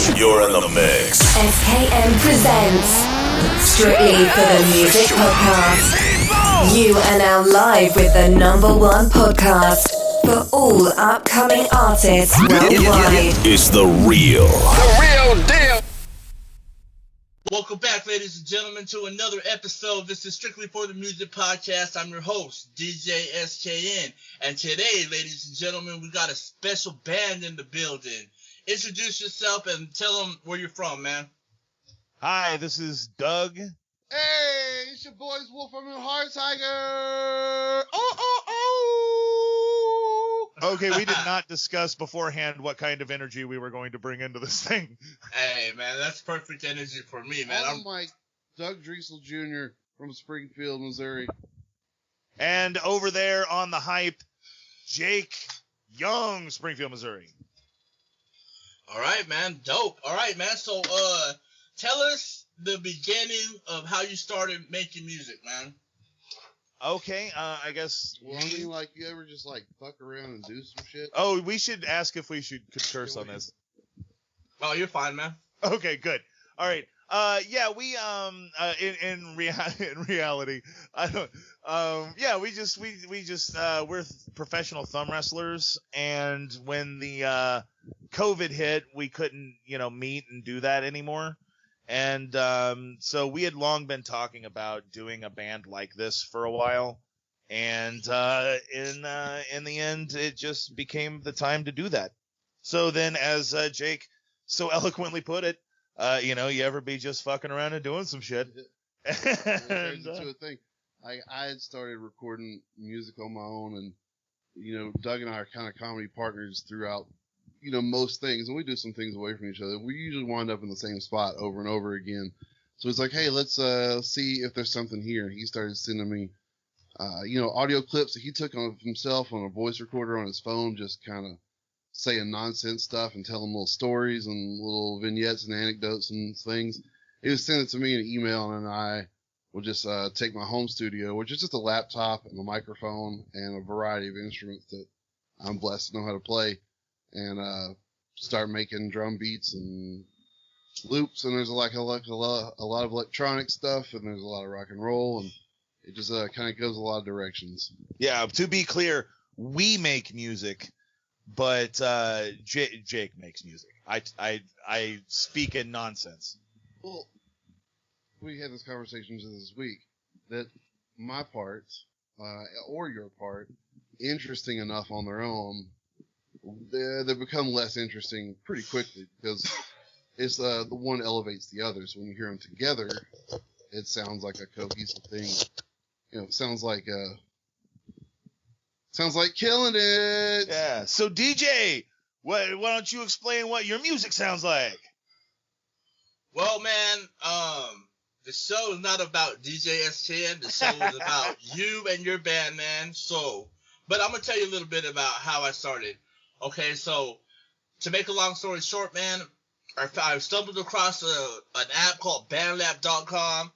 You're in the mix. SKM presents Strictly for the Music Podcast. You are now live with the #1 podcast for all upcoming artists worldwide. It's the real deal. Welcome back, ladies and gentlemen, to another episode. This is Strictly for the Music Podcast. I'm your host, DJ SKN. And today, ladies and gentlemen, we got a special band in the building. Introduce yourself and tell them where you're from, man. Hi, this is Doug. Hey, it's your boys Wolframandhartiger. Okay, we did not discuss beforehand what kind of energy we were going to bring into this thing. Hey, man, that's perfect energy for me, man. I'm like Doug Driesel Jr. from Springfield, Missouri. And over there on the hype, Jake Young, Springfield, Missouri. All right, man. Dope. All right, man. So, tell us the beginning of how you started making music, man. Okay, I guess. Well, I mean, like, you ever just, like, fuck around and do some shit? Oh, we should ask if we could curse on this. Oh, you're fine, man. Okay, good. All right. Yeah, we in reality, I don't. Yeah, we're professional thumb wrestlers, and when the COVID hit, we couldn't, meet and do that anymore. And so we had long been talking about doing a band like this for a while, and in the end, it just became the time to do that. So then, as Jake so eloquently put it, you ever be just fucking around and doing some shit. It turns into a thing. I had started recording music on my own, and Doug and I are kind of comedy partners throughout most things, and we do some things away from each other. We usually wind up in the same spot over and over again. So it's like, hey, let's see if there's something here. And he started sending me, audio clips that he took of himself on a voice recorder on his phone, just kind of saying nonsense stuff and telling little stories and little vignettes and anecdotes and things. He would send it to me in an email, and I would just take my home studio, which is just a laptop and a microphone and a variety of instruments that I'm blessed to know how to play, and start making drum beats and loops, and there's a lot of electronic stuff, and there's a lot of rock and roll, and it just kind of goes a lot of directions. Yeah, to be clear, we make music, but Jake makes music. I speak in nonsense. Well, we had this conversation just this week that my part, or your part, interesting enough on their own, they become less interesting pretty quickly, because it's the one elevates the other. So when you hear them together, it sounds like a cohesive thing. It sounds like killing it. Yeah. So DJ, why don't you explain what your music sounds like? Well, man, the show is not about DJ SKN. The show is about you and your band, man. So, but I'm gonna tell you a little bit about how I started. Okay, so to make a long story short, man, I stumbled across an app called bandlab.com.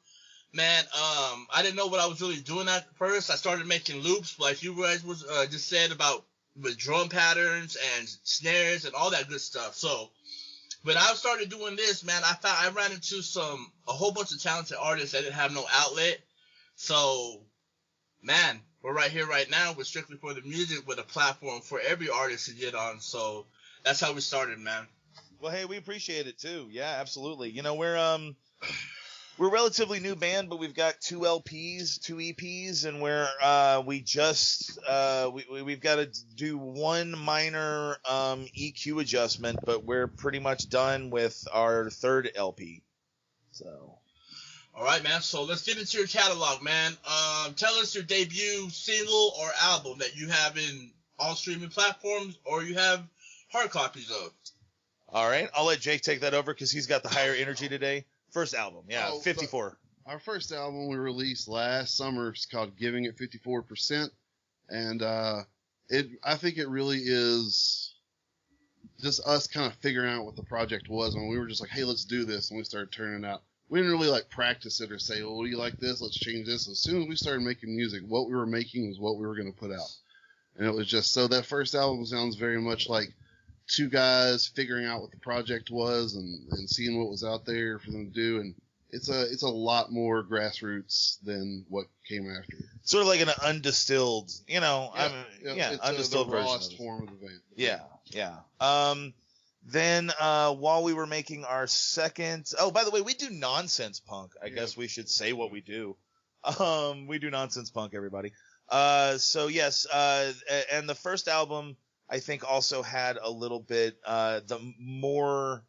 Man, I didn't know what I was really doing at first. I started making loops, like you guys was just said, about with drum patterns and snares and all that good stuff. So when I started doing this, man, I ran into a whole bunch of talented artists that didn't have no outlet. So, man, we're right here right now with Strictly for the Music, with a platform for every artist to get on. So that's how we started, man. Well, hey, we appreciate it too. Yeah, absolutely. We're a relatively new band, but we've got 2 LPs, 2 EPs, and we've got to do one minor EQ adjustment, but we're pretty much done with our 3rd LP. So. All right, man. So let's get into your catalog, man. Tell us your debut single or album that you have in all streaming platforms, or you have hard copies of. All right, I'll let Jake take that over because he's got the higher energy today. First album, 54. Our first album we released last summer is called Giving It 54%, and I think it really is just us kind of figuring out what the project was. And we were just like, hey, let's do this, and we started turning it out. We didn't really practice it or say, well, do you like this? Let's change this. As soon as we started making music, what we were making was what we were going to put out. And it was just, so that first album sounds very much like two guys figuring out what the project was and seeing what was out there for them to do, and it's a lot more grassroots than what came after. Sort of like an undistilled, It's undistilled the version. rawest form of the band. Yeah. Then while we were making our second, by the way, we do nonsense punk. I guess we should say what we do. We do nonsense punk, everybody. So yes, and the first album I think also had a little bit the more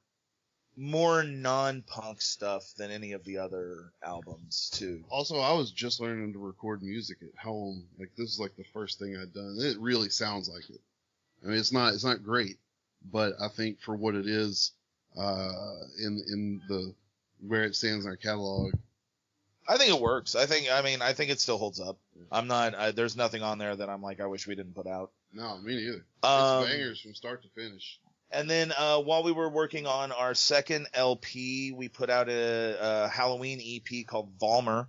non-punk stuff than any of the other albums too. Also, I was just learning to record music at home. Like, this is like the first thing I'd done. It really sounds like it. I mean, it's not great, but I think for what it is, in the where it stands in our catalog, I think it works. I think it still holds up. I'm not. There's nothing on there that I'm like, I wish we didn't put out. No, me neither. It's bangers from start to finish. And then while we were working on our second LP, we put out a Halloween EP called Valmer,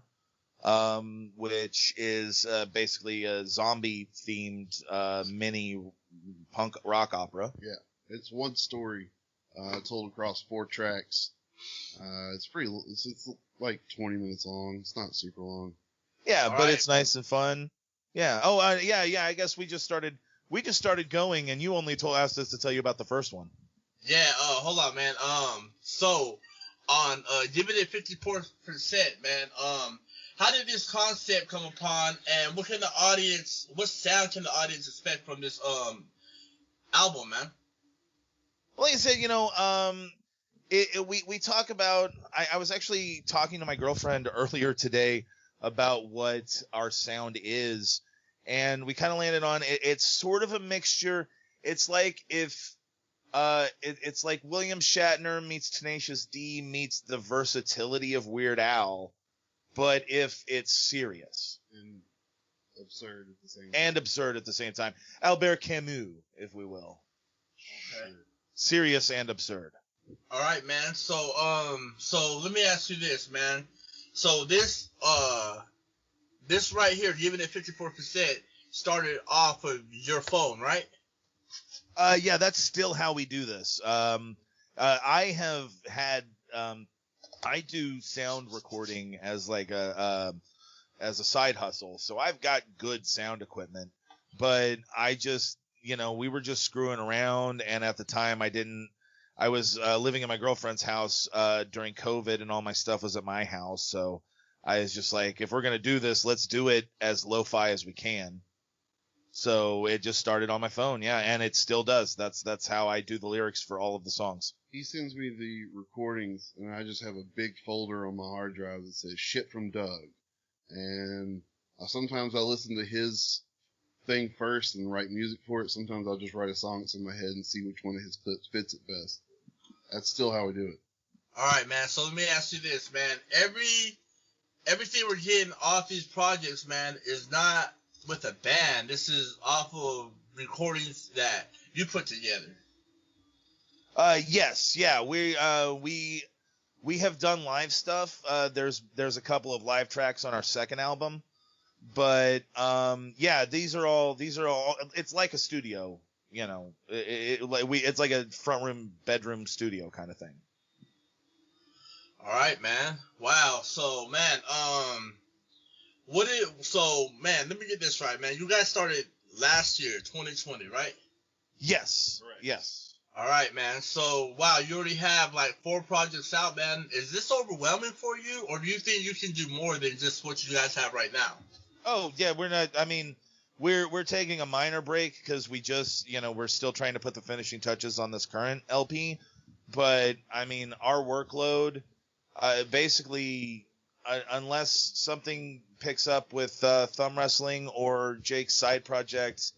which is basically a zombie-themed mini punk rock opera. Yeah, it's one story told across 4 tracks. It's like 20 minutes long. It's not super long. Yeah, but it's nice and fun. Yeah. Oh, yeah. I guess we just started going, and you only asked us to tell you about the first one. Yeah. Hold on, man. So on giving it 54%, man. How did this concept come upon, and what sound can the audience expect from this album, man? Well, like I said, we talk about. I was actually talking to my girlfriend earlier today about what our sound is, and we kind of landed on it's sort of a mixture. It's like if it's like William Shatner meets Tenacious D meets the versatility of Weird Al, but if it's serious and absurd at the same time. Albert Camus, if we will. Okay. Serious and absurd. All right, man. So let me ask you this, man. So this right here, giving it 54%, started off of your phone, right? Yeah, that's still how we do this. I have had I do sound recording as like a side hustle, so I've got good sound equipment, but I just we were just screwing around, and at the time I was living in my girlfriend's house during COVID, and all my stuff was at my house. So I was just like, if we're going to do this, let's do it as lo-fi as we can. So it just started on my phone. Yeah. And it still does. That's how I do the lyrics for all of the songs. He sends me the recordings, and I just have a big folder on my hard drive that says shit from Doug. And sometimes I listen to his thing first and write music for it. Sometimes I'll just write a song that's in my head and see which one of his clips fits it best. That's still how we do it. All right, man. So let me ask you this, man. Everything we're getting off these projects, man, is not with a band. This is off of recordings that you put together. Yes. Yeah. We have done live stuff. There's a couple of live tracks on our second album, but yeah, these are all. It's like a studio. It's like a front room, bedroom studio kind of thing. All right, man. Wow. So, man, let me get this right, man. You guys started last year, 2020, right? Yes. Correct. Yes. All right, man. So, wow, you already have like 4 projects out, man. Is this overwhelming for you, or do you think you can do more than just what you guys have right now? Oh, yeah, we're not. I mean, we're taking a minor break because we just, we're still trying to put the finishing touches on this current LP. But I mean, our workload, basically, unless something picks up with Thumb Wrestling or Jake's side project,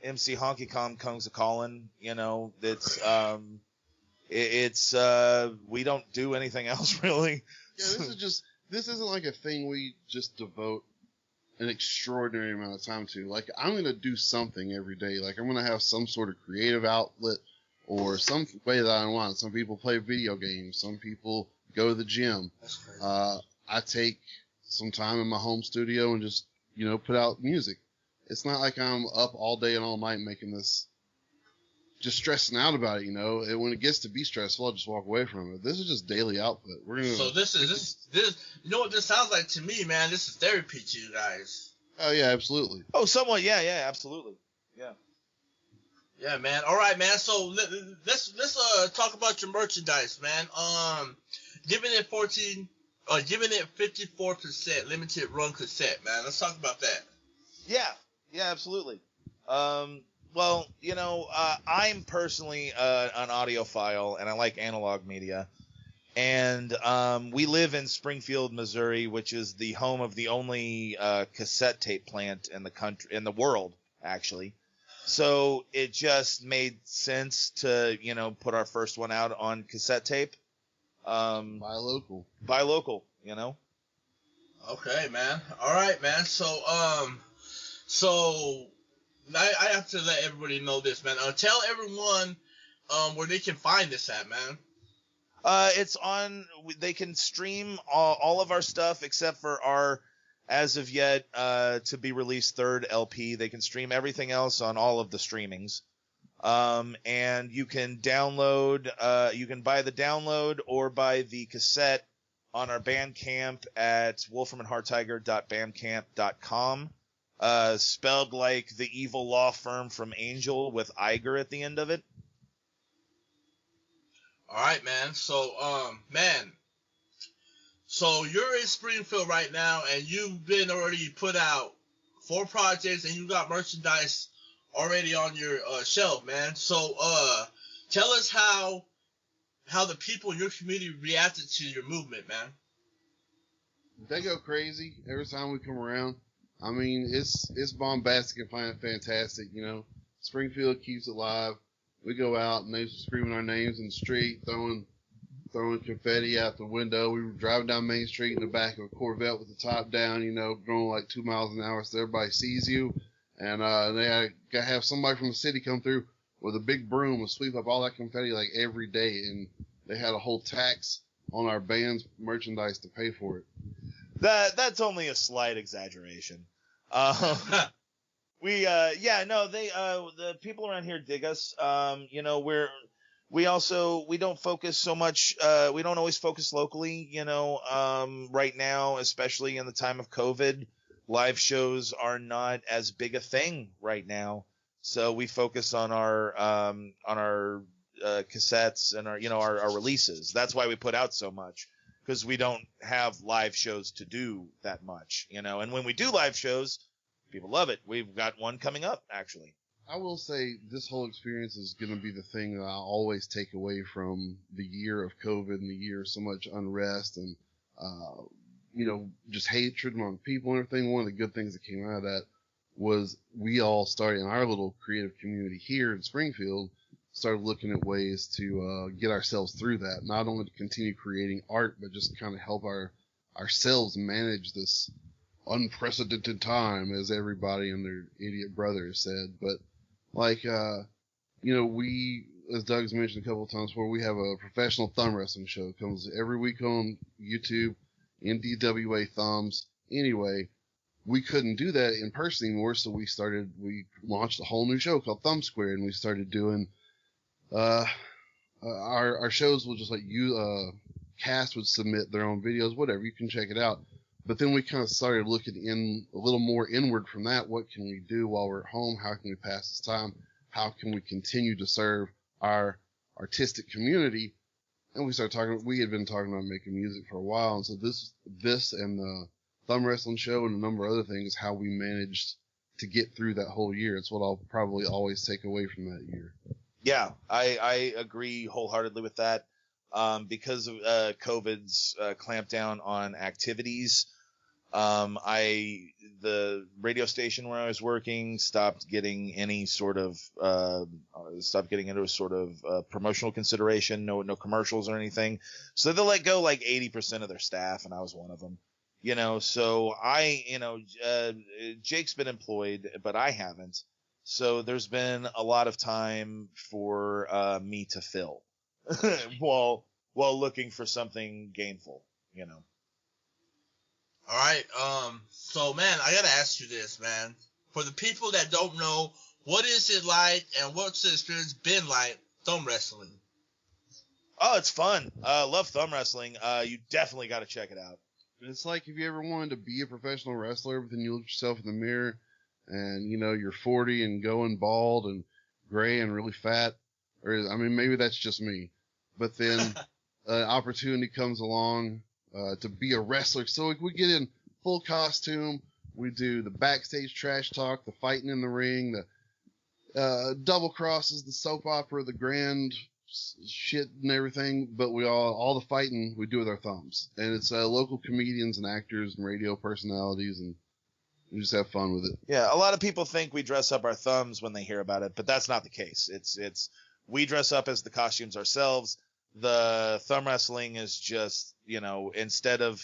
MC Honky Kong's a callin', it's we don't do anything else really. Yeah, this isn't like a thing we just devote an extraordinary amount of time to. Like, I'm going to do something every day. Like, I'm going to have some sort of creative outlet or some way that I want. Some people play video games. Some people go to the gym. That's crazy. I take some time in my home studio and just, put out music. It's not like I'm up all day and all night making this just stressing out about it, you know. And when it gets to be stressful, I'll just walk away from it. This is just daily output. So this. You know what this sounds like to me, man? This is therapy to you guys. Oh yeah, absolutely. Oh, somewhat. Yeah, absolutely. Yeah. Yeah, man. All right, man. So let's talk about your merchandise, man. Giving it 54% limited run cassette, man. Let's talk about that. Yeah, absolutely. Well, you know, I'm personally an audiophile, and I like analog media. And we live in Springfield, Missouri, which is the home of the only cassette tape plant in the country, in the world, actually. So it just made sense to, you know, put our first one out on cassette tape. Buy local, you know. Okay, man. All right, man. So I have to let everybody know this, man. Tell everyone where they can find this at, man. It's on. They can stream all of our stuff except for our, as of yet, to be released third LP. They can stream everything else on all of the streamings. And you can download. You can buy the download or buy the cassette on our Bandcamp at Wolframandhartiger.bandcamp.com. Spelled like the evil law firm from Angel with Iger at the end of it. All right, man. So, so you're in Springfield right now, and you've been already put out 4 projects, and you got merchandise already on your shelf, man. So, tell us how the people in your community reacted to your movement, man. They go crazy every time we come around. I mean, it's bombastic and fantastic, you know. Springfield keeps it live. We go out and they're screaming our names in the street, throwing confetti out the window. We were driving down Main Street in the back of a Corvette with the top down, you know, going like 2 miles an hour so everybody sees you. And they got to have somebody from the city come through with a big broom and sweep up all that confetti like every day. And they had a whole tax on our band's merchandise to pay for it. That's only a slight exaggeration. The people around here dig us. You know, we don't focus so much. We don't always focus locally, you know. Right now, especially in the time of COVID, live shows are not as big a thing right now. So we focus on our cassettes and our releases. That's why we put out so much, because we don't have live shows to do that much, you know. And when we do live shows, people love it. We've got one coming up, actually. I will say this whole experience is going to be the thing that I'll always take away from the year of COVID and the year of so much unrest and, you know, just hatred among people and everything. One of the good things that came out of that was we all started in our little creative community here in Springfield, started looking at ways to get ourselves through that. Not only to continue creating art, but just kind of help ourselves manage this unprecedented time, as everybody and their idiot brother has said. But like, you know, we, as Doug's mentioned a couple of times before, we have a professional thumb wrestling show. It comes every week on YouTube, NDWA Thumbs. Anyway, we couldn't do that in person anymore, so we launched a whole new show called Thumb Square, and we started doing, our shows will just let you, cast would submit their own videos, whatever, you can check it out. But then we kind of started looking in a little more inward from that. What can we do while we're at home? How can we pass this time? How can we continue to serve our artistic community? And we had been talking about making music for a while. And so this and the Thumb Wrestling Show and a number of other things, how we managed to get through that whole year. It's what I'll probably always take away from that year. Yeah, I agree wholeheartedly with that. Because of COVID's clampdown on activities, the radio station where I was working stopped getting into a sort of promotional consideration, no commercials or anything. So they let go like 80% of their staff, and I was one of them. You know, so Jake's been employed, but I haven't. So there's been a lot of time for me to fill while looking for something gainful, you know. All right. So, man, I got to ask you this, man. For the people that don't know what is it like, and what's the experience been like thumb wrestling? Oh, it's fun. Love thumb wrestling. You definitely got to check it out. It's like if you ever wanted to be a professional wrestler, but then you look yourself in the mirror and, you know, you're 40 and going bald and gray and really fat. Or, I mean, maybe that's just me. But then an opportunity comes along to be a wrestler. So we get in full costume. We do the backstage trash talk, the fighting in the ring, the double crosses, the soap opera, the grand shit and everything. But we all the fighting we do with our thumbs. And it's local comedians and actors and radio personalities, and we just have fun with it. Yeah, a lot of people think we dress up our thumbs when they hear about it, but that's not the case. It's we dress up as the costumes ourselves. The thumb wrestling is just, you know, instead of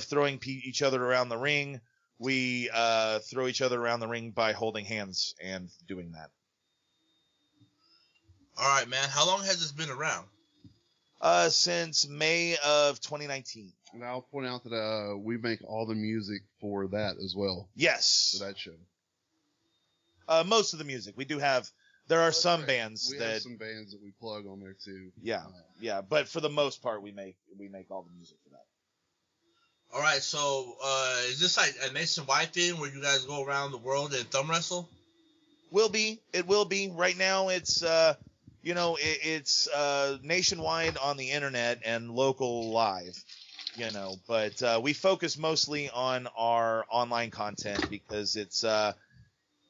throwing each other around the ring, we throw each other around the ring by holding hands and doing that. All right, man. How long has this been around? Since May of 2019. And I'll point out that we make all the music for that as well. Yes. For that show. Most of the music. We do have. There are some bands we have some bands that we plug on there too. Yeah, yeah. But for the most part, we make all the music for that. All right. So is this like a nationwide thing where you guys go around the world and thumb wrestle? It will be. Right now, it's it's nationwide on the internet and local live. You know, but we focus mostly on our online content because it's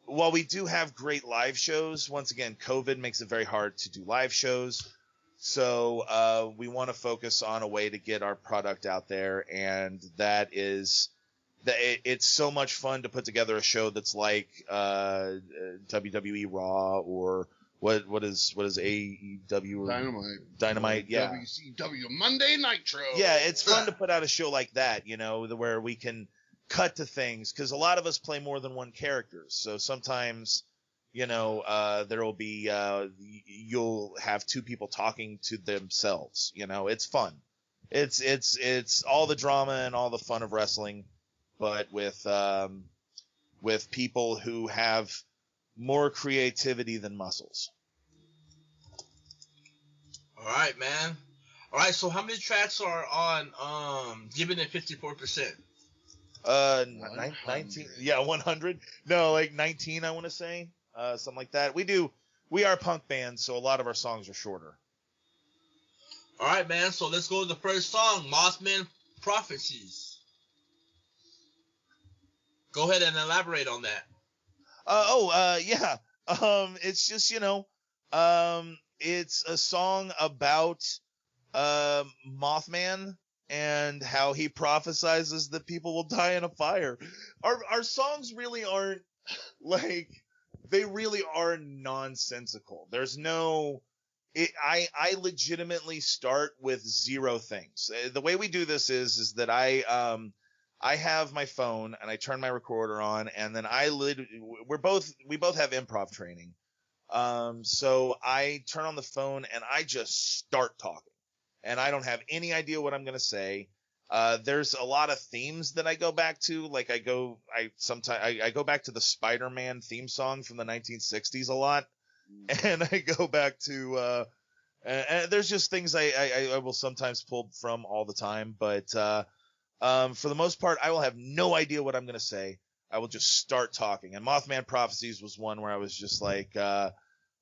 while we do have great live shows, once again, COVID makes it very hard to do live shows. So we want to focus on a way to get our product out there, and that is it's so much fun to put together a show that's like WWE Raw or what is AEW Dynamite, yeah. WCW Monday Nitro. Yeah, it's fun to put out a show like that, you know, where we can cut to things, because a lot of us play more than one character. So sometimes, you know, there will be you'll have two people talking to themselves. You know, it's fun. It's all the drama and all the fun of wrestling, but with people who have more creativity than muscles. All right, man. All right, so how many tracks are on Giving It 54%? 19. Yeah, 100. No, like 19, I want to say. Something like that. We are a punk band, so a lot of our songs are shorter. All right, man. So let's go to the first song, Man Prophecies. Go ahead and elaborate on that. Yeah. It's just, you know, it's a song about Mothman and how he prophesizes that people will die in a fire. Our songs really aren't like, they really are nonsensical. There's no, I legitimately start with zero things. The way we do this is that I have my phone and I turn my recorder on, and then we both have improv training. So I turn on the phone and I just start talking, and I don't have any idea what I'm going to say. There's a lot of themes that I go back to. Like I go back to the Spider-Man theme song from the 1960s a lot. And I go back to, and there's just things I will sometimes pull from all the time. But, for the most part, I will have no idea what I'm going to say. I will just start talking. And Man Prophecies was one where I was just like, because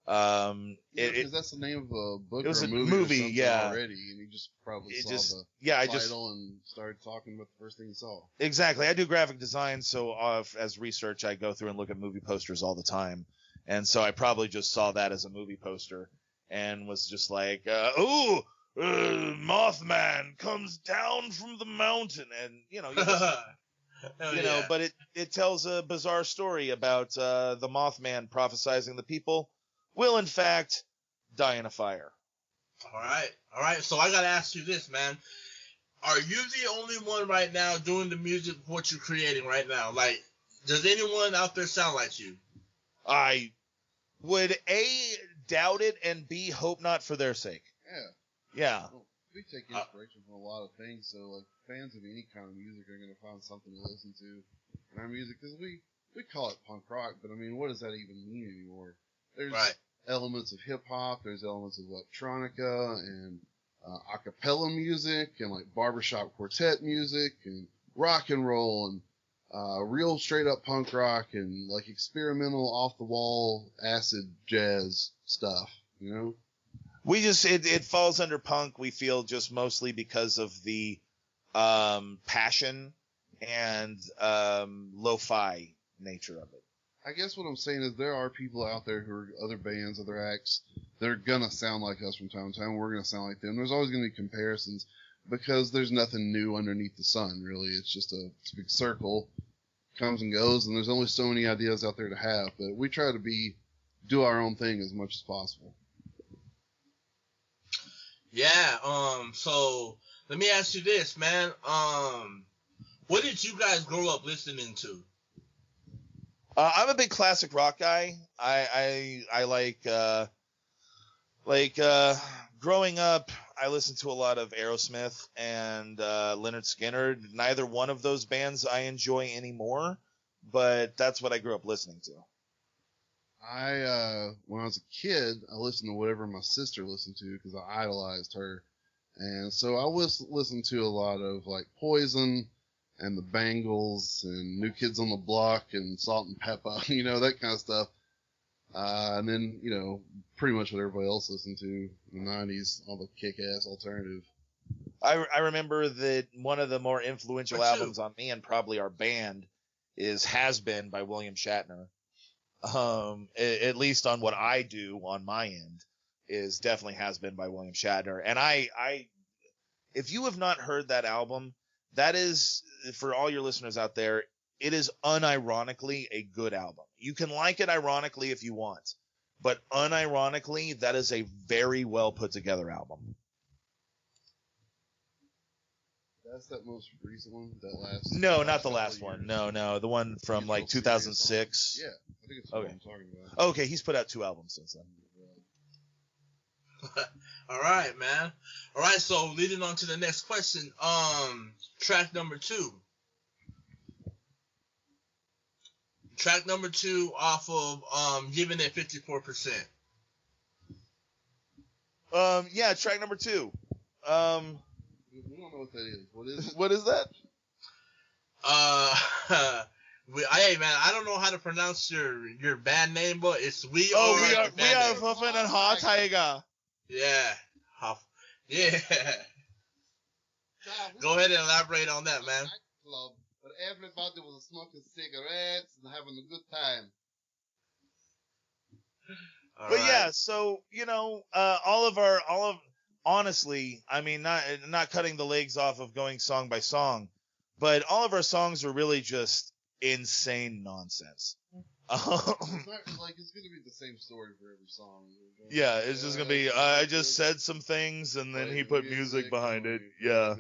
that's the name of a book it was or a movie, movie, or something yeah. already, and you just probably saw the title and started talking about the first thing you saw. Exactly. I do graphic design, so as research, I go through and look at movie posters all the time. And so I probably just saw that as a movie poster and was just like, Mothman comes down from the mountain. And, you know, but it tells a bizarre story about the Mothman prophesizing the people will, in fact, die in a fire. All right. So I got to ask you this, man. Are you the only one right now doing the music, what you're creating right now? Like, does anyone out there sound like you? I would A, doubt it, and B, hope not for their sake. Yeah. Well, we take inspiration from a lot of things, so like fans of any kind of music are going to find something to listen to in our music, because we we call it punk rock, but I mean, what does that even mean anymore? There's Right. elements of hip hop, there's elements of electronica and a cappella music and like barbershop quartet music and rock and roll and real straight up punk rock and like experimental off the wall acid jazz stuff, you know? We just it falls under punk, we feel, just mostly because of the passion and lo-fi nature of it. I guess what I'm saying is there are people out there who are other bands, other acts, that are gonna sound like us from time to time. We're gonna sound like them. There's always gonna be comparisons because there's nothing new underneath the sun, really. It's just a big circle, comes and goes, and there's only so many ideas out there to have. But we try to do our own thing as much as possible. Yeah. So let me ask you this, man. What did you guys grow up listening to? I'm a big classic rock guy. I like growing up, I listened to a lot of Aerosmith and Lynyrd Skynyrd. Neither one of those bands I enjoy anymore, but that's what I grew up listening to. When I was a kid, I listened to whatever my sister listened to because I idolized her. And so I listened to a lot of like Poison and the Bangles and New Kids on the Block and Salt and Pepper, you know, that kind of stuff. And then, you know, pretty much what everybody else listened to in the 90s, all the kick-ass alternative. I remember that one of the more influential albums on me and probably our band is Has Been by William Shatner. At least on what I do on my end is definitely Has Been by William Shatner. And if you have not heard that album, that is, for all your listeners out there, it is unironically a good album. You can like it ironically if you want, but unironically, that is a very well put together album. That's that most recent one? That last? No, not the last one. No, the one from like 2006. Yeah, I think it's what I'm talking about. Okay, he's put out 2 albums since then. All right, man. All right, so leading on to the next question. Track number 2. Track number 2 off of Giving It 54%. Yeah, track number 2. We don't know what that is. What is that? Hey man, I don't know how to pronounce your band name, but it's we are Wolframandhartiger. Yeah. Yeah. Go ahead and elaborate on that, man. Club, but everybody was smoking cigarettes and having a good time. But yeah, so you know, honestly, I mean, not cutting the legs off of going song by song, but all of our songs are really just insane nonsense. It's not like it's gonna be the same story for every song. Yeah, it's just gonna be I just said some things and then he put music behind it. Yeah.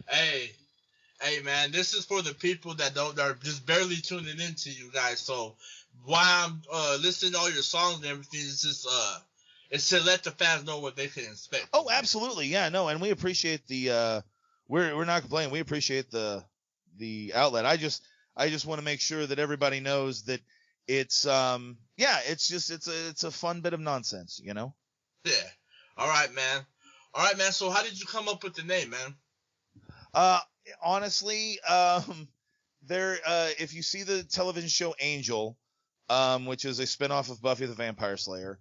Hey man, this is for the people that are just barely tuning into you guys. So while I'm listening to all your songs and everything, it's just it's to let the fans know what they can expect. Oh, absolutely, yeah, no, and we appreciate the we're not complaining. We appreciate the outlet. I just want to make sure that everybody knows that it's it's a fun bit of nonsense, you know? Yeah. All right, man. So how did you come up with the name, man? Honestly, if you see the television show Angel, which is a spinoff of Buffy the Vampire Slayer.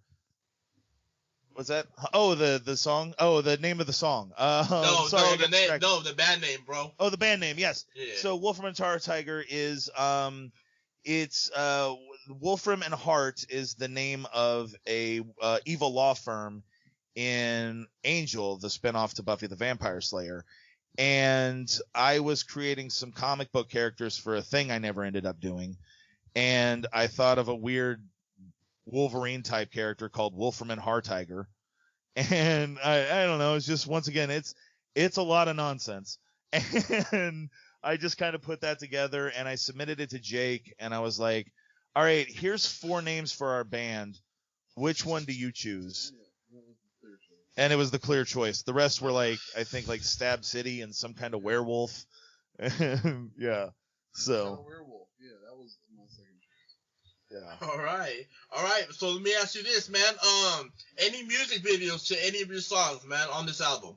What's that? Oh, the song. Oh, the name of the song. The band name, bro. Oh, the band name. Yes. Yeah. So Wölframandhartiger is it's Wolfram and Hart is the name of a evil law firm in Angel, the spinoff to Buffy the Vampire Slayer. And I was creating some comic book characters for a thing I never ended up doing, and I thought of a weird Wolverine type character called Wolframandhartiger, and I don't know, it's just, once again, it's a lot of nonsense, and I just kind of put that together and I submitted it to Jake, and I was like, all right, here's 4 names for our band, which one do you choose? And it was the clear choice. The rest were I think Stab City and some kind of werewolf. Yeah. So. Werewolf. Yeah, that was my second Yeah. All right. So let me ask you this, man. Any music videos to any of your songs, man, on this album?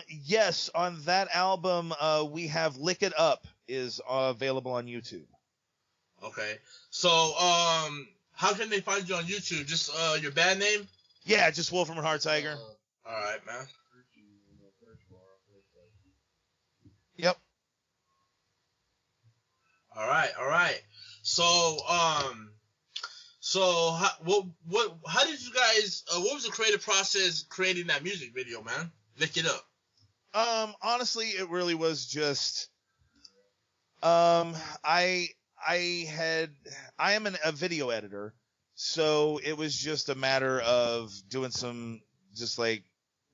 Yes, on that album, we have "Lick It Up" is available on YouTube. Okay. So, how can they find you on YouTube? Just your band name? Yeah, just Wolframandhartiger. All right, man. Yep. All right. So, how did you guys? What was the creative process creating that music video, man? Lick It Up. Honestly, it really was just, I am a video editor, so it was just a matter of doing some, just like,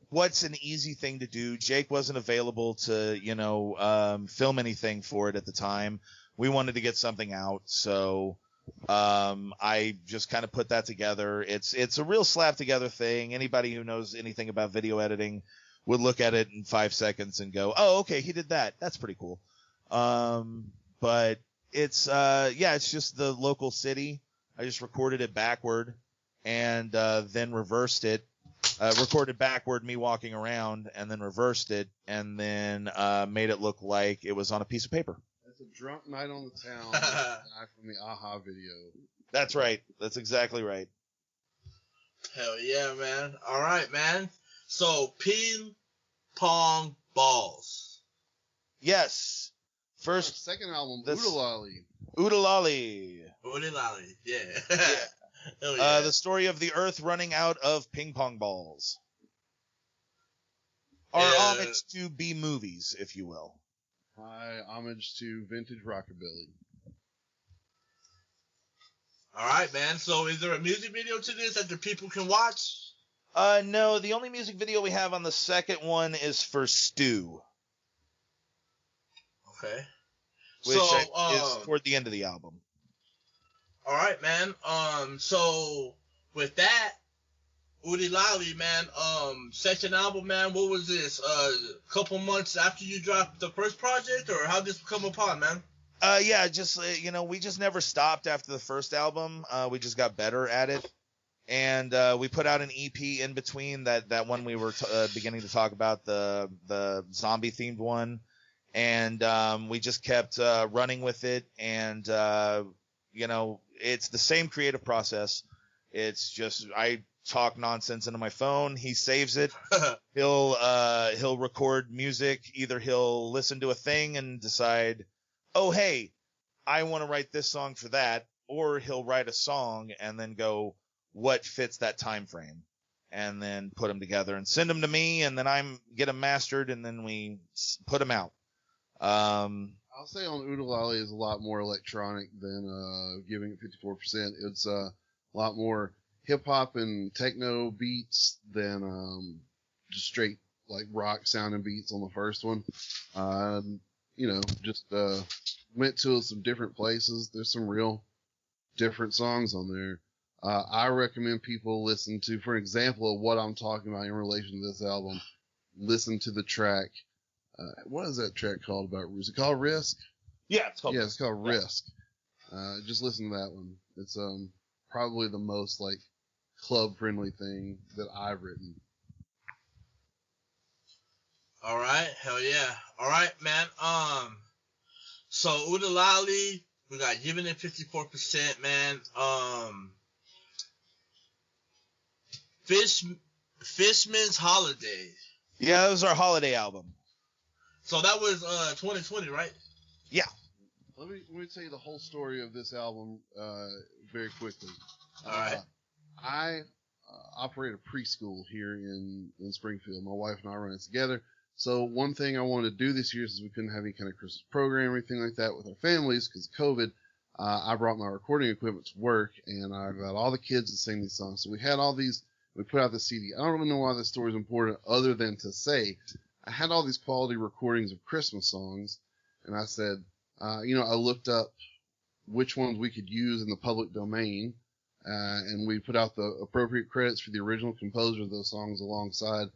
what's an easy thing to do. Jake wasn't available to, film anything for it at the time. We wanted to get something out, so I just kind of put that together. It's a real slap together thing. Anybody who knows anything about video editing would look at it in 5 seconds and go, "Oh, okay, he did that. That's pretty cool." But it's it's just the local city. I just recorded it backward and then reversed it. Recorded backward, me walking around, and then reversed it, and then made it look like it was on a piece of paper. That's a drunk night on the town. Guy from the Aha video. That's right. That's exactly right. Hell yeah, man. All right, man. So, ping pong balls. Yes. First, second album, this- Oodalali. Oodalali. Oodalali, yeah. Yeah. Hell yeah. The story of the Earth running out of ping pong balls. Or homage to B movies, if you will. High homage to vintage rockabilly. All right, man. So, is there a music video to this that the people can watch? No, the only music video we have on the second one is for Stew. Okay. Which So, is toward the end of the album. All right, man. So with that, Oodalali, man. Second album, man. What was this? A couple months after you dropped the first project, or how did this come upon, man? Yeah, just we just never stopped after the first album. We just got better at it, and we put out an EP in between that one we were beginning to talk about, the zombie themed one, and we just kept running with it, and it's the same creative process. It's just I talk nonsense into my phone. He saves it. He'll record music. Either he'll listen to a thing and decide, oh, hey, I want to write this song for that. Or he'll write a song and then go, what fits that time frame? And then put them together and send them to me. And then get them mastered and then we put them out. I'll say on Oodalali is a lot more electronic than giving it 54%. It's a lot more hip-hop and techno beats than just straight like rock sounding beats on the first one. Just went to some different places. There's some real different songs on there. I recommend people listen to, for an example of what I'm talking about in relation to this album, listen to the track. What is that track called about? Is it called Risk? Yeah, it's called Risk. Just listen to that one. It's probably the most like club friendly thing that I've written. All right, hell yeah. All right, man. So Oodalali, we got Giving It 54%, man. Fishman's Holiday. Yeah, that was our holiday album. So that was 2020, right? Yeah. Let me tell you the whole story of this album very quickly. All right. I operate a preschool here in Springfield. My wife and I run it together. So one thing I wanted to do this year, since we couldn't have any kind of Christmas program or anything like that with our families because of COVID, I brought my recording equipment to work, and I got all the kids to sing these songs. So we had all these. We put out the CD. I don't really know why this story is important, other than to say I had all these quality recordings of Christmas songs, and I said, I looked up which ones we could use in the public domain, and we put out the appropriate credits for the original composer of those songs alongside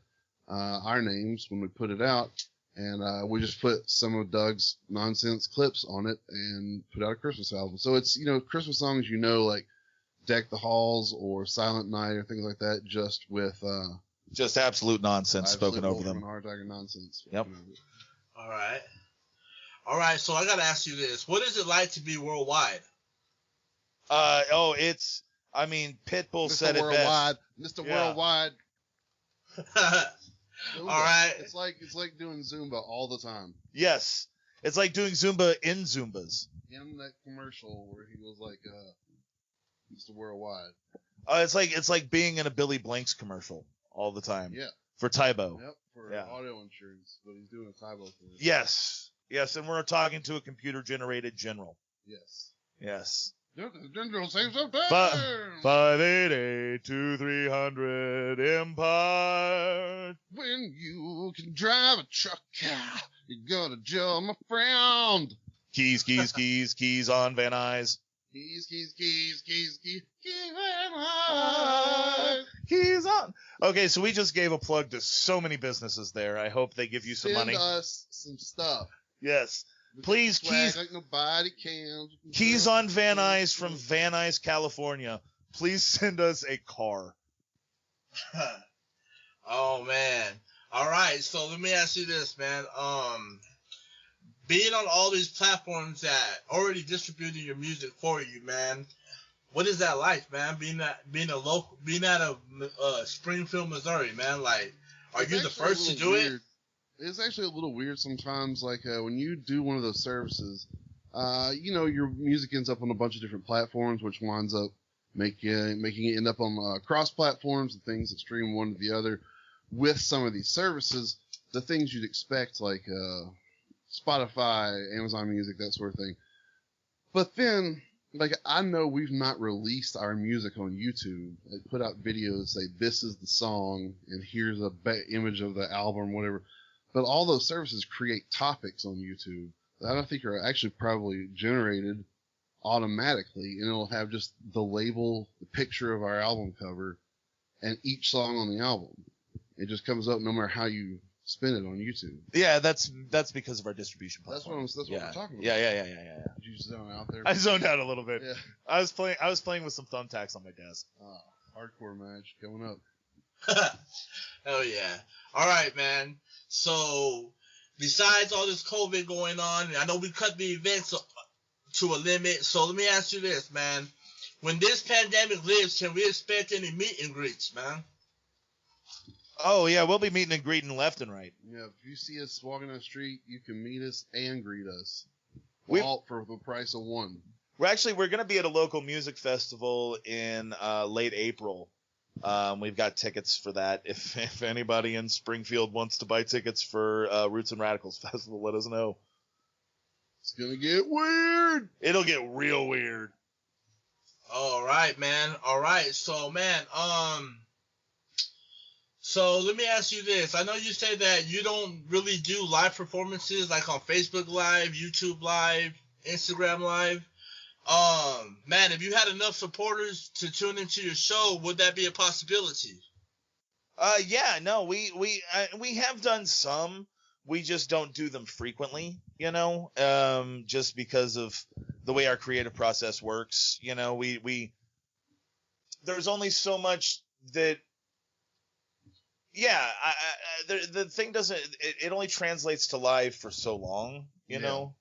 our names when we put it out. And we just put some of Doug's nonsense clips on it and put out a Christmas album. So it's, Christmas songs, like Deck the Halls or Silent Night or things like that, just with just absolute nonsense spoken over them. Wolframandhartiger nonsense. Yep. All right. So I gotta ask you this: what is it like to be worldwide? Pitbull said it best. Mr. Worldwide. All right. It's like doing Zumba all the time. Yes, it's like doing Zumba in Zumbas. In that commercial where he was like, Mr. Worldwide. It's like being in a Billy Blanks commercial all the time. Yeah. For Tybo. Yep. For auto insurance, but he's doing a Tybo for it. Yes, and we're talking to a computer-generated general. Yes. The general saves something. 588-2300 Empire. When you can drive a truck car, you go to jail, my friend. Keys on Van Nuys. Keys Van Nuys. Keys on. Okay, so we just gave a plug to so many businesses there. I hope they give you some money. Send us some stuff. Yes. Please, Keys. Like nobody can. Keys on Van Nuys from Van Nuys, California. Please send us a car. Oh man. All right. So let me ask you this, man. Being on all these platforms that already distributing your music for you, man. What is that like, man? Being out of Springfield, Missouri, man. Like, are you the first to do it? It's actually a little weird sometimes. Like when you do one of those services, your music ends up on a bunch of different platforms, which winds up making it end up on cross platforms and things that stream one to the other. With some of these services, the things you'd expect, like Spotify, Amazon Music, that sort of thing. But then, like, I know we've not released our music on YouTube. Like, put out videos, say, this is the song, and here's a image of the album, whatever. But all those services create topics on YouTube that I don't think are actually probably generated automatically, and it'll have just the label, the picture of our album cover, and each song on the album. It just comes up no matter how you spin it on YouTube. Yeah, that's because of our distribution platform. That's what we're talking about. Yeah. Did you zone out there? I zoned out a little bit. Yeah. I was playing with some thumbtacks on my desk. Hardcore match coming up. Hell yeah. All right, man. So, besides all this COVID going on, I know we cut the events to a limit. So let me ask you this, man. When this pandemic lives, can we expect any meet and greets, man? Oh, yeah, we'll be meeting and greeting left and right. Yeah, if you see us walking down the street, you can meet us and greet us. All for the price of one. We're going to be at a local music festival in late April. We've got tickets for that. If anybody in Springfield wants to buy tickets for Roots and Radicals Festival, let us know. It's going to get weird. It'll get real weird. All right, man. All right. So, man, so let me ask you this. I know you say that you don't really do live performances like on Facebook Live, YouTube Live, Instagram Live. Man, if you had enough supporters to tune into your show, would that be a possibility? Yeah, no, we have done some. We just don't do them frequently, just because of the way our creative process works. We there's only so much that. Yeah, the thing doesn't. It only translates to live for so long, you know.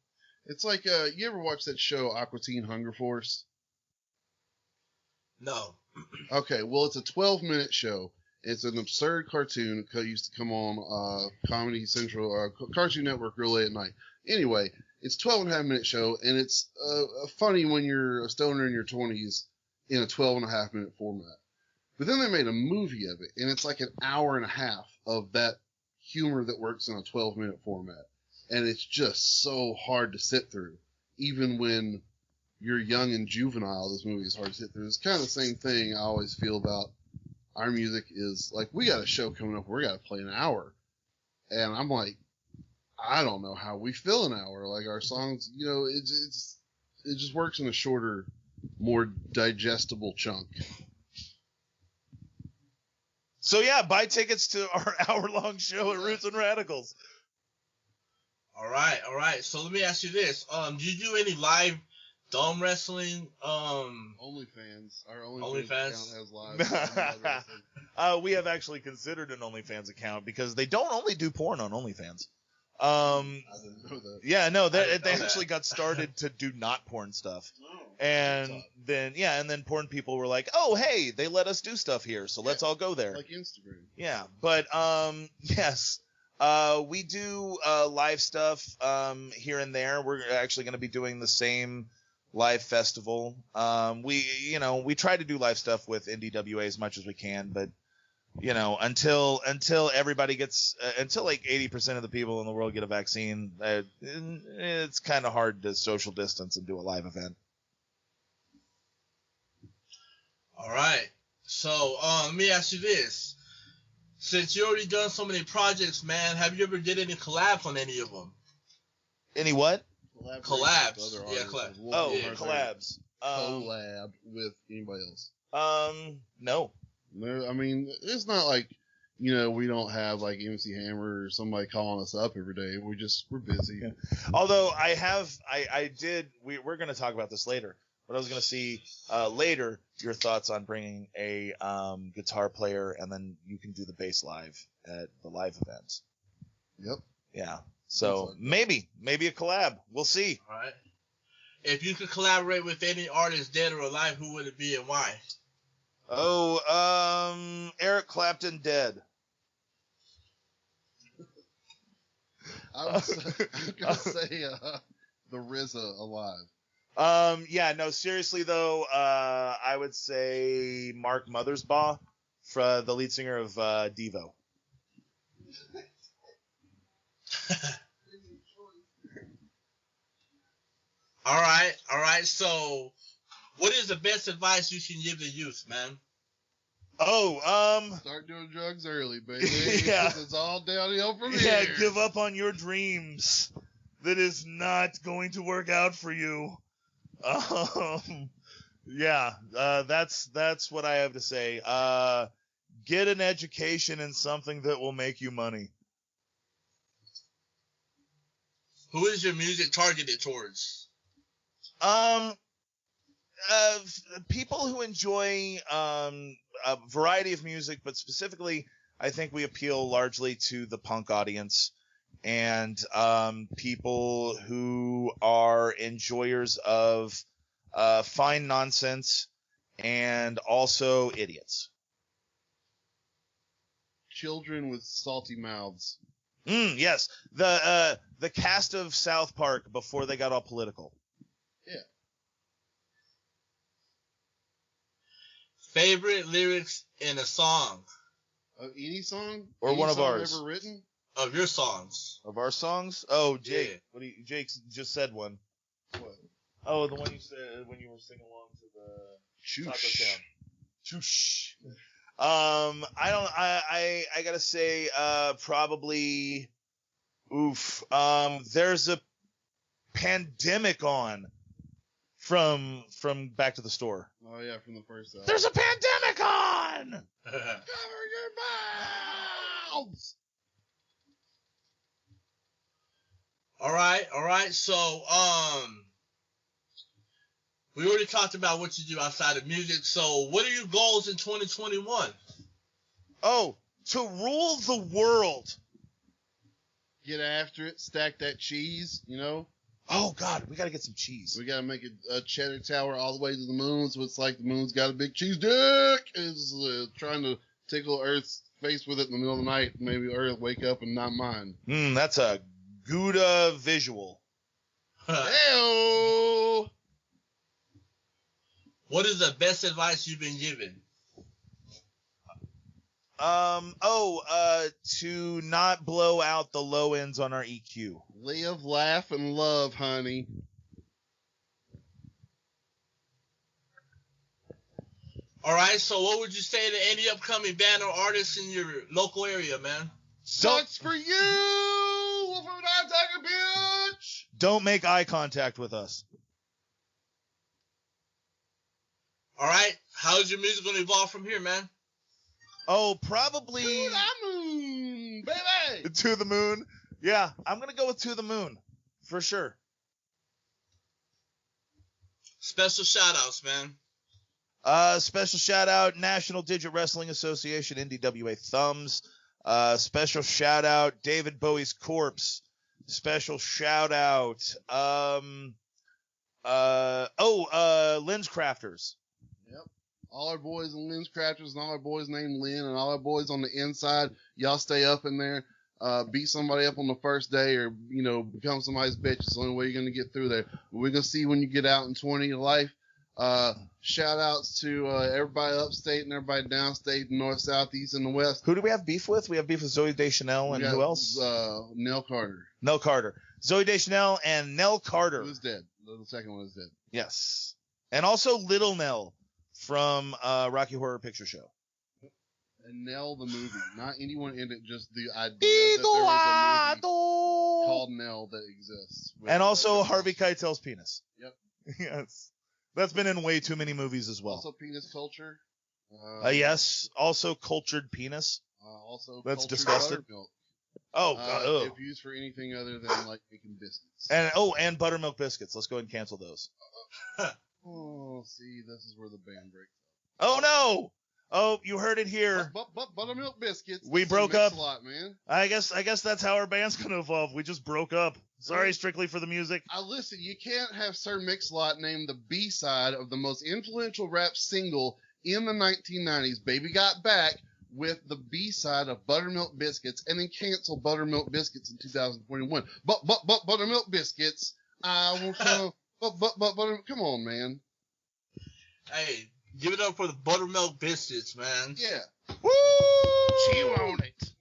It's like you ever watch that show Aqua Teen Hunger Force? No. Okay, well it's a 12-minute show. It's an absurd cartoon that used to come on Comedy Central, Cartoon Network real late at night. Anyway, it's a 12.5-minute show, and it's funny when you're a stoner in your 20s in a 12.5-minute format. But then they made a movie of it, and it's like an hour and a half of that humor that works in a 12-minute format. And it's just so hard to sit through. Even when you're young and juvenile, this movie is hard to sit through. It's kind of the same thing I always feel about our music is, like, we got a show coming up where we got to play an hour. And I'm like, I don't know how we fill an hour. Like, our songs, it just works in a shorter, more digestible chunk. So yeah, buy tickets to our hour-long show at Roots and Radicals. All right. So let me ask you this. Do you do any live thumb wrestling? OnlyFans. Our OnlyFans account has live wrestling. We have actually considered an OnlyFans account because they don't only do porn on OnlyFans. I didn't know that. Yeah, no, they actually got started to do not porn stuff. And then porn people were like, oh, hey, they let us do stuff here, so let's all go there. Like Instagram. Yeah, but yes, we do live stuff here and there. We're actually going to be doing the same live festival. We try to do live stuff with NDWA as much as we can, but until everybody gets until like 80% of the people in the world get a vaccine, it's kind of hard to social distance and do a live event. All right. So let me ask you this: since you already done so many projects, man, have you ever did any collabs on any of them? Any what? Collabs. Yeah, collabs. Collabs. Collab with anybody else? No. No, I mean, it's not like, we don't have like MC Hammer or somebody calling us up every day. We're busy. Yeah. Although we're going to talk about this later, but I was going to see later your thoughts on bringing a guitar player, and then you can do the bass live at the live events. Yep. Yeah. So maybe a collab. We'll see. All right. If you could collaborate with any artist, dead or alive, who would it be and why? Eric Clapton, dead. I was gonna say the RZA, alive. No, seriously though, I would say Mark Mothersbaugh, the lead singer of Devo. All right. So, what is the best advice you can give the youth, man? Start doing drugs early, baby. Yeah. It's all downhill from here. Yeah, give up on your dreams. That is not going to work out for you. That's what I have to say. Get an education in something that will make you money. Who is your music targeted towards? People who enjoy a variety of music, but specifically, I think we appeal largely to the punk audience and people who are enjoyers of fine nonsense and also idiots. Children with salty mouths. Yes, the cast of South Park before they got all political. Yeah. Favorite lyrics in a song? Of any song? Or any one of song ours? Ever written? Of your songs. Of our songs? Oh, Jake. Yeah. Jake just said one. What? Oh, the one you said when you were singing along to the Taco Town. Choosh. I gotta say, probably, there's a pandemic on from Back to the Store. Oh yeah, from the first album. There's a pandemic on! Cover your mouths! All right. So, we already talked about what you do outside of music. So, what are your goals in 2021? Oh, to rule the world. Get after it. Stack that cheese, Oh, God, we got to get some cheese. We got to make a cheddar tower all the way to the moon, so it's like the moon's got a big cheese dick. It's trying to tickle Earth's face with it in the middle of the night. Maybe Earth wake up and not mine. That's a Gouda visual. Hey-o! What is the best advice you've been given? To not blow out the low ends on our EQ. Live, laugh, and love, honey. All right, so what would you say to any upcoming band or artists in your local area, man? Sucks for you, Wolframandhartiger, bitch! Don't make eye contact with us. All right, how's your music going to evolve from here, man? Oh, probably To the moon, baby! to the moon. Yeah, I'm going to go with To the Moon, for sure. Special shout-outs, man. Special shout-out, National Digit Wrestling Association, NDWA Thumbs. Special shout-out, David Bowie's Corpse. Special shout-out, Lens Crafters. Yep. All our boys in Lens Crafters and all our boys named Lynn and all our boys on the inside, y'all stay up in there. Beat somebody up on the first day or, become somebody's bitch. It's the only way you're going to get through there. But we're going to see when you get out in 20 of life. Shout outs to everybody upstate and everybody downstate, north, south, east, and the west. Who do we have beef with? We have beef with Zoe Deschanel and who else? Nell Carter. Nell Carter. Zoe Deschanel and Nell Carter. Who's dead. The second one is dead. Yes. And also Little Nell from Rocky Horror Picture Show. And Nell the movie. Not anyone in it, just the idea that there was a movie called Nell that exists. And also Harvey Keitel's penis. Yep. Yes. That's been in way too many movies as well. Also penis culture. Yes. Also cultured penis. Also that's cultured disgusting. Buttermilk. Oh, God. If used for anything other than like making biscuits. And buttermilk biscuits. Let's go ahead and cancel those. Oh, see, this is where the band breaks up. Oh no! Oh, you heard it here. But buttermilk biscuits. We broke up. A lot, man. I guess that's how our band's gonna evolve. We just broke up. Sorry, Strictly for the Music. Listen, you can't have Sir Mix-a-Lot named the B-side of the most influential rap single in the 1990s, Baby Got Back, with the B-side of Buttermilk Biscuits, and then cancel Buttermilk Biscuits in 2021. But Buttermilk Biscuits, I want some. But come on, man. Hey, give it up for the Buttermilk Biscuits, man. Yeah. Woo! Chew on it.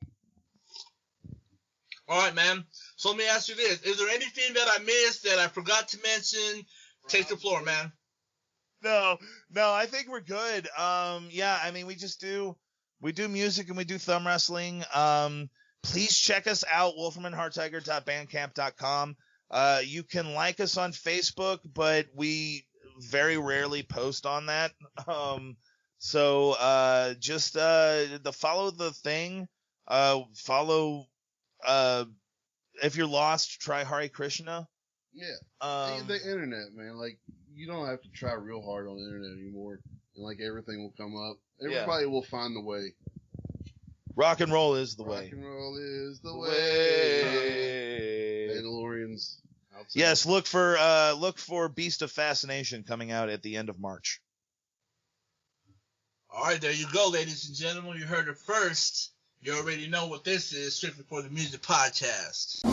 All right, man. So let me ask you this. Is there anything that I missed that I forgot to mention? Take the floor, man. No, I think we're good. Yeah, I mean, we do music and we do thumb wrestling. Please check us out, Wolframandhartiger.bandcamp.com. You can like us on Facebook, but we very rarely post on that. So just follow the thing. If you're lost, try Hare Krishna. Yeah. The internet, man. Like, you don't have to try real hard on the internet anymore. And, like, everything will come up. Everybody will find the way. Rock and roll is the way. Rock and roll is the way. Mandalorians. Outside. Yes, look for Beast of Fascination coming out at the end of March. All right, there you go, ladies and gentlemen. You heard it first. You already know what this is, Strictly for the Music Podcast.